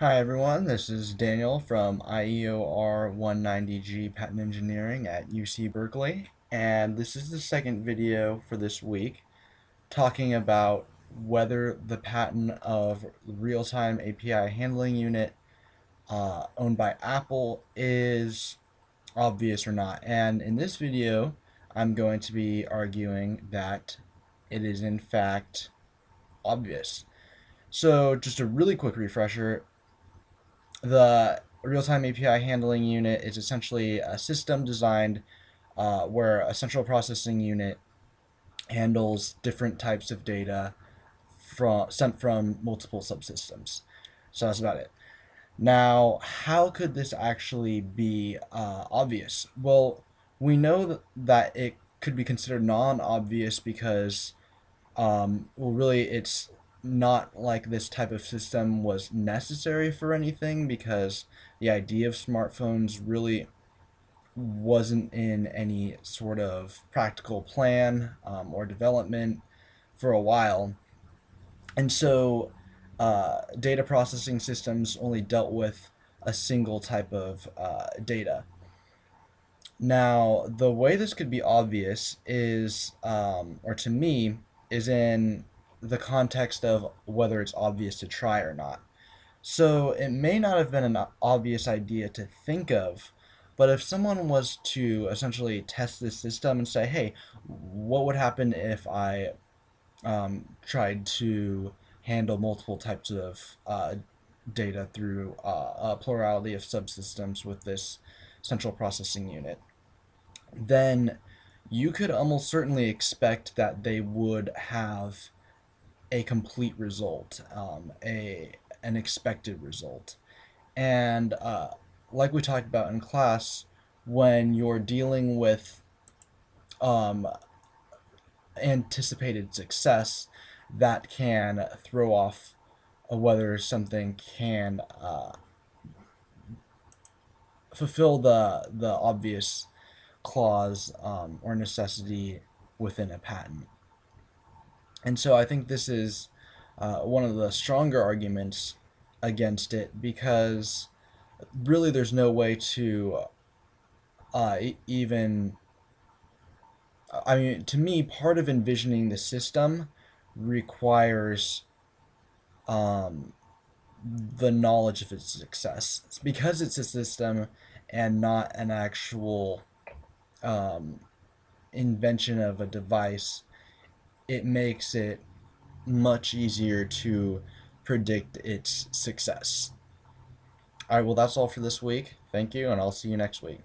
Hi everyone, this is Daniel from IEOR 190G Patent Engineering at UC Berkeley, and this is the second video for this week talking about whether the patent of real-time API handling unit owned by Apple is obvious or not. And in this video, I'm going to be arguing that it is in fact obvious. So just a really quick refresher. The real-time API handling unit is essentially a system designed where a central processing unit handles different types of data sent from multiple subsystems. So that's about it. Now, how could this actually be obvious? Well, we know that it could be considered non-obvious because well, really, it's not like this type of system was necessary for anything because the idea of smartphones really wasn't in any sort of practical plan or development for a while. And so data processing systems only dealt with a single type of data. Now, the way this could be obvious is, or to me, is in the context of whether it's obvious to try or not. So it may not have been an obvious idea to think of, but if someone was to essentially test this system and say, hey, what would happen if I tried to handle multiple types of data through a plurality of subsystems with this central processing unit? Then you could almost certainly expect that they would have a complete result, an expected result. And like we talked about in class, when you're dealing with um, anticipated success, that can throw off whether something can fulfill the obvious clause or necessity within a patent. And so I think this is one of the stronger arguments against it because really there's no way to even. I mean, to me, part of envisioning the system requires um, the knowledge of its success. It's because it's a system and not an actual um, invention of a device, it makes it much easier to predict its success. All right, well, that's all for this week. Thank you, and I'll see you next week.